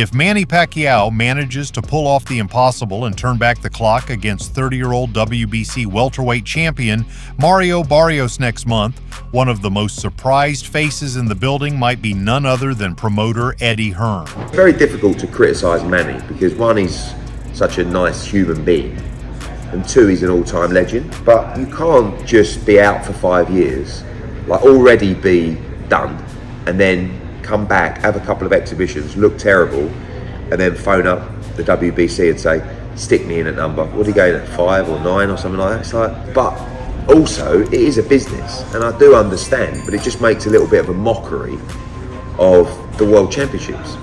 If Manny Pacquiao manages to pull off the impossible and turn back the clock against 30-year-old WBC welterweight champion Mario Barrios next month, one of the most surprised faces in the building might be none other than promoter Eddie Hearn. It's very difficult to criticise Manny because one, he's such a nice human being, and two, he's an all-time legend. But you can't just be out for 5 years, like already be done, and then come back, have a couple of exhibitions, look terrible, and then phone up the WBC and say, stick me in at number. What are you going at, 5 or 9 or something like that? It's like, but also it is a business, and I do understand, but it just makes a little bit of a mockery of the World Championships.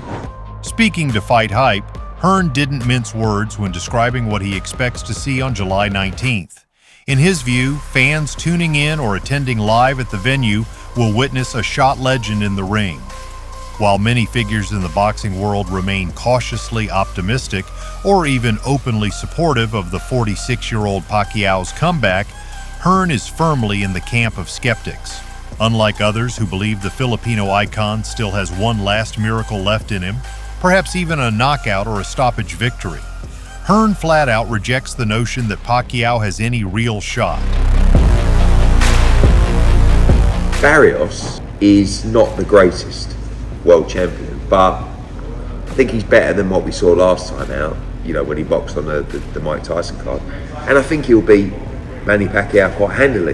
Speaking to Fight Hype, Hearn didn't mince words when describing what he expects to see on July 19th. In his view, fans tuning in or attending live at the venue will witness a shot legend in the ring. While many figures in the boxing world remain cautiously optimistic or even openly supportive of the 46-year-old Pacquiao's comeback, Hearn is firmly in the camp of skeptics. Unlike others who believe the Filipino icon still has one last miracle left in him, perhaps even a knockout or a stoppage victory, Hearn flat out rejects the notion that Pacquiao has any real shot. Barrios is not the greatest world champion, but I think he's better than what we saw last time out, you know, when he boxed on the Mike Tyson card. And I think he'll beat Manny Pacquiao quite handily.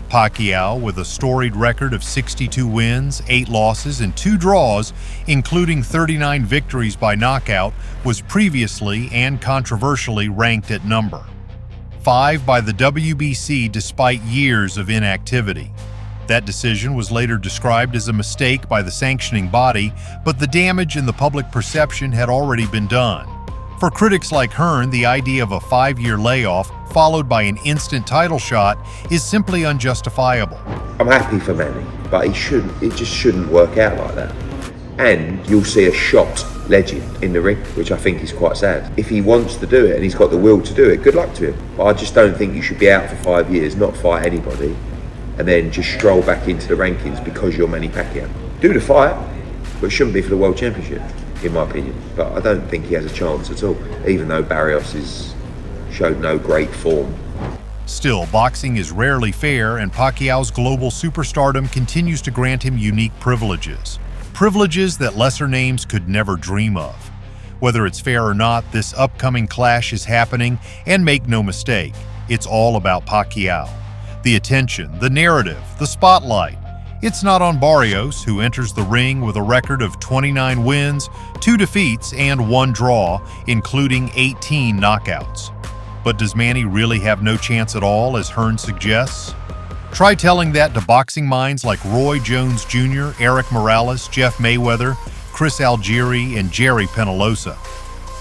Pacquiao, with a storied record of 62 wins, 8 losses, and 2 draws, including 39 victories by knockout, was previously and controversially ranked at number 5 by the WBC despite years of inactivity. That decision was later described as a mistake by the sanctioning body, but the damage in the public perception had already been done. For critics like Hearn, the idea of a 5-year layoff followed by an instant title shot is simply unjustifiable. I'm happy for Manny, but it just shouldn't work out like that. And you'll see a shot legend in the ring, which I think is quite sad. If he wants to do it and he's got the will to do it, good luck to him. But I just don't think you should be out for 5 years, not fight anybody, and then just stroll back into the rankings because you're Manny Pacquiao. Do the fight, but it shouldn't be for the World Championship, in my opinion. But I don't think he has a chance at all, even though Barrios has showed no great form. Still, boxing is rarely fair, and Pacquiao's global superstardom continues to grant him unique privileges. Privileges that lesser names could never dream of. Whether it's fair or not, this upcoming clash is happening, and make no mistake, it's all about Pacquiao. The attention, the narrative, the spotlight. It's not on Barrios, who enters the ring with a record of 29 wins, 2 defeats, and 1 draw, including 18 knockouts. But does Manny really have no chance at all, as Hearn suggests? Try telling that to boxing minds like Roy Jones Jr., Eric Morales, Jeff Mayweather, Chris Algieri, and Jerry Penalosa.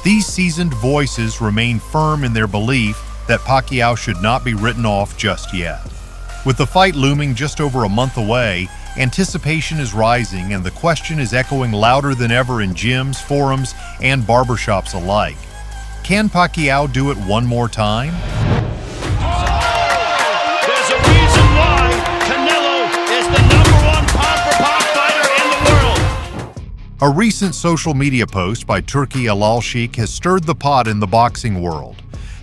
These seasoned voices remain firm in their belief that Pacquiao should not be written off just yet. With the fight looming just over a month away, anticipation is rising and the question is echoing louder than ever in gyms, forums, and barbershops alike. Can Pacquiao do it one more time? There's a reason why Canelo is the #1 pound-for-pound fighter in the world. A recent social media post by Turki Al-Sheikh has stirred the pot in the boxing world.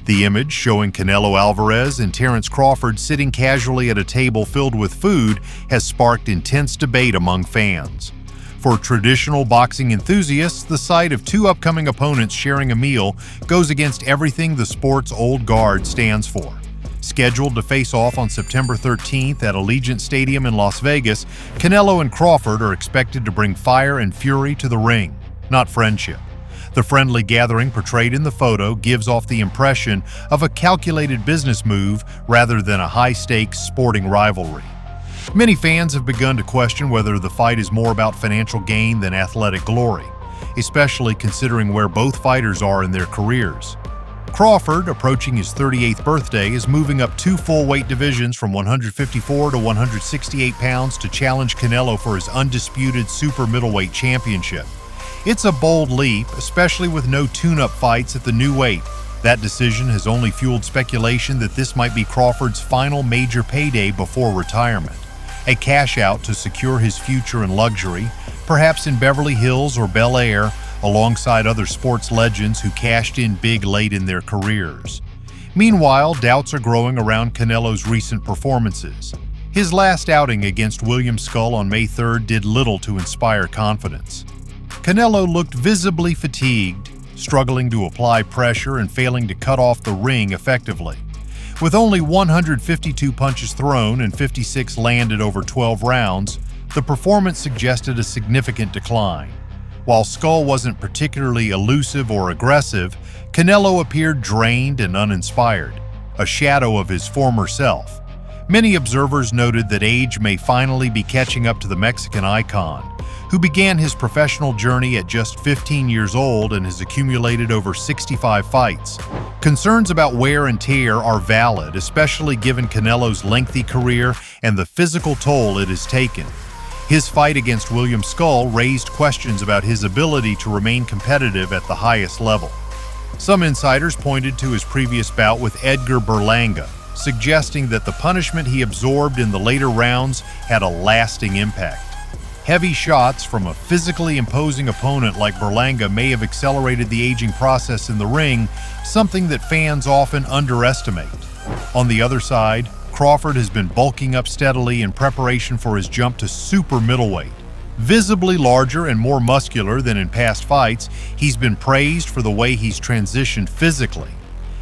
The image, showing Canelo Alvarez and Terence Crawford sitting casually at a table filled with food, has sparked intense debate among fans. For traditional boxing enthusiasts, the sight of 2 upcoming opponents sharing a meal goes against everything the sport's old guard stands for. Scheduled to face off on September 13th at Allegiant Stadium in Las Vegas, Canelo and Crawford are expected to bring fire and fury to the ring, not friendship. The friendly gathering portrayed in the photo gives off the impression of a calculated business move rather than a high-stakes sporting rivalry. Many fans have begun to question whether the fight is more about financial gain than athletic glory, especially considering where both fighters are in their careers. Crawford, approaching his 38th birthday, is moving up 2 full weight divisions from 154 to 168 pounds to challenge Canelo for his undisputed super middleweight championship. It's a bold leap, especially with no tune-up fights at the new weight. That decision has only fueled speculation that this might be Crawford's final major payday before retirement. A cash out to secure his future in luxury, perhaps in Beverly Hills or Bel Air, alongside other sports legends who cashed in big late in their careers. Meanwhile, doubts are growing around Canelo's recent performances. His last outing against William Skull on May 3rd did little to inspire confidence. Canelo looked visibly fatigued, struggling to apply pressure and failing to cut off the ring effectively. With only 152 punches thrown and 56 landed over 12 rounds, the performance suggested a significant decline. While Skull wasn't particularly elusive or aggressive, Canelo appeared drained and uninspired, a shadow of his former self. Many observers noted that age may finally be catching up to the Mexican icon, who began his professional journey at just 15 years old and has accumulated over 65 fights. Concerns about wear and tear are valid, especially given Canelo's lengthy career and the physical toll it has taken. His fight against William Skull raised questions about his ability to remain competitive at the highest level. Some insiders pointed to his previous bout with Edgar Berlanga, suggesting that the punishment he absorbed in the later rounds had a lasting impact. Heavy shots from a physically imposing opponent like Berlanga may have accelerated the aging process in the ring, something that fans often underestimate. On the other side, Crawford has been bulking up steadily in preparation for his jump to super middleweight. Visibly larger and more muscular than in past fights, he's been praised for the way he's transitioned physically.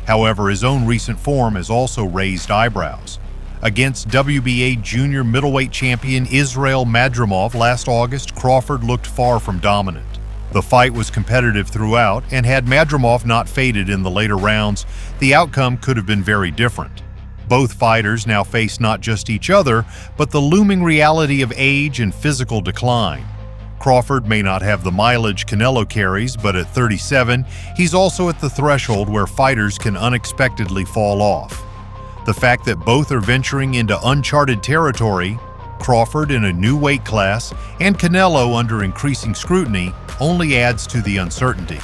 However, his own recent form has also raised eyebrows. Against WBA junior middleweight champion Israel Madrimov last August, Crawford looked far from dominant. The fight was competitive throughout, and had Madrimov not faded in the later rounds, the outcome could have been very different. Both fighters now face not just each other, but the looming reality of age and physical decline. Crawford may not have the mileage Canelo carries, but at 37, he's also at the threshold where fighters can unexpectedly fall off. The fact that both are venturing into uncharted territory, Crawford in a new weight class and Canelo under increasing scrutiny, only adds to the uncertainty.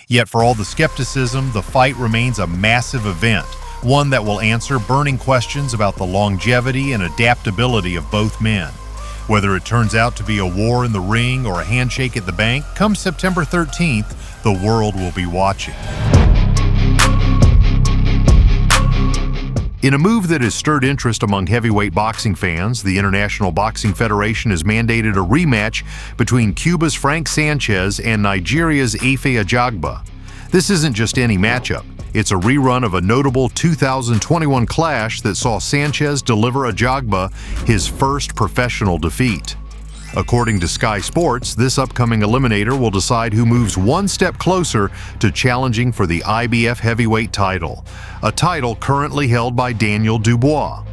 Yet for all the skepticism, the fight remains a massive event, one that will answer burning questions about the longevity and adaptability of both men. Whether it turns out to be a war in the ring or a handshake at the bank, come September 13th, the world will be watching. In a move that has stirred interest among heavyweight boxing fans, the International Boxing Federation has mandated a rematch between Cuba's Frank Sanchez and Nigeria's Ife Ajagba. This isn't just any matchup. It's a rerun of a notable 2021 clash that saw Sanchez deliver Ajagba his first professional defeat. According to Sky Sports, this upcoming eliminator will decide who moves one step closer to challenging for the IBF heavyweight title, a title currently held by Daniel Dubois.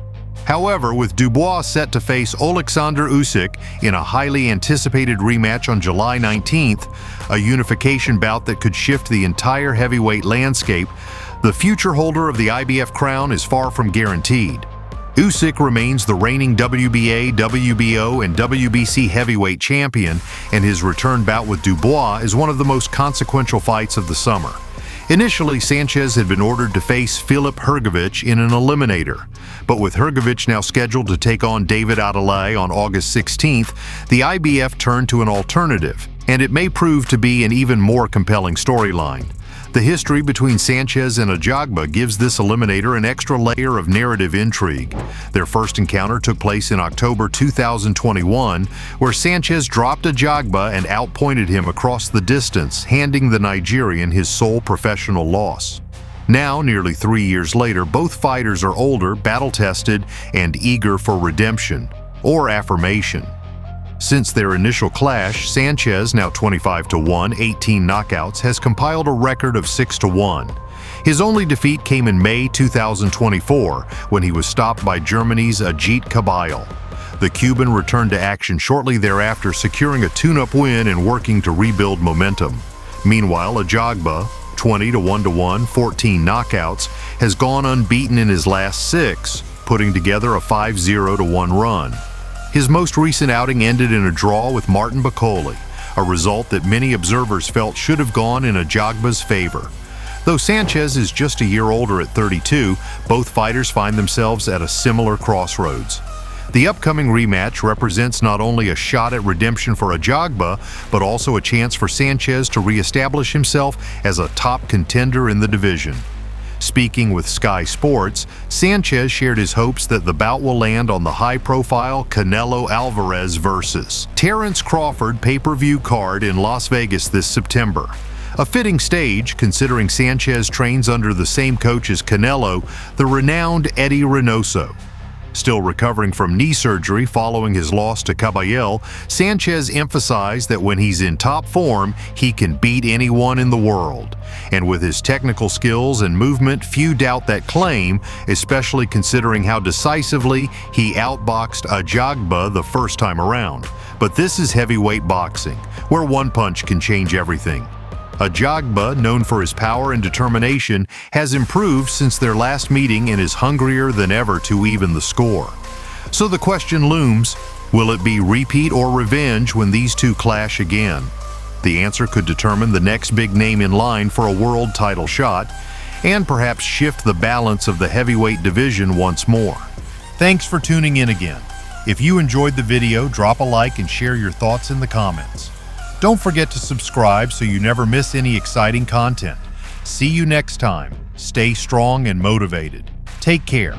However, with Dubois set to face Oleksandr Usyk in a highly anticipated rematch on July 19th, a unification bout that could shift the entire heavyweight landscape, the future holder of the IBF crown is far from guaranteed. Usyk remains the reigning WBA, WBO, and WBC heavyweight champion, and his return bout with Dubois is one of the most consequential fights of the summer. Initially, Sanchez had been ordered to face Filip Hrgović in an eliminator, but with Hrgović now scheduled to take on David Adeleye on August 16th, the IBF turned to an alternative, and it may prove to be an even more compelling storyline. The history between Sanchez and Ajagba gives this eliminator an extra layer of narrative intrigue. Their first encounter took place in October 2021, where Sanchez dropped Ajagba and outpointed him across the distance, handing the Nigerian his sole professional loss. Now, nearly 3 years later, both fighters are older, battle-tested, and eager for redemption, or affirmation. Since their initial clash, Sanchez, now 25-1, 18 knockouts, has compiled a record of 6-1. His only defeat came in May 2024, when he was stopped by Germany's Agit Kabayel. The Cuban returned to action shortly thereafter, securing a tune-up win and working to rebuild momentum. Meanwhile, Ajagba, 20-1-1, 14 knockouts, has gone unbeaten in his last 6, putting together a 5-0-1 run. His most recent outing ended in a draw with Martin Bakole, a result that many observers felt should have gone in Ajagba's favor. Though Sanchez is just a year older at 32, both fighters find themselves at a similar crossroads. The upcoming rematch represents not only a shot at redemption for Ajagba, but also a chance for Sanchez to re-establish himself as a top contender in the division. Speaking with Sky Sports, Sanchez shared his hopes that the bout will land on the high-profile Canelo Alvarez versus Terence Crawford pay-per-view card in Las Vegas this September. A fitting stage, considering Sanchez trains under the same coach as Canelo, the renowned Eddie Reynoso. Still recovering from knee surgery following his loss to Kabayel, Sanchez emphasized that when he's in top form, he can beat anyone in the world. And with his technical skills and movement, few doubt that claim, especially considering how decisively he outboxed Ajagba the first time around. But this is heavyweight boxing, where one punch can change everything. Ajagba, known for his power and determination, has improved since their last meeting and is hungrier than ever to even the score. So the question looms, will it be repeat or revenge when these two clash again? The answer could determine the next big name in line for a world title shot, and perhaps shift the balance of the heavyweight division once more. Thanks for tuning in again. If you enjoyed the video, drop a like and share your thoughts in the comments. Don't forget to subscribe so you never miss any exciting content. See you next time. Stay strong and motivated. Take care.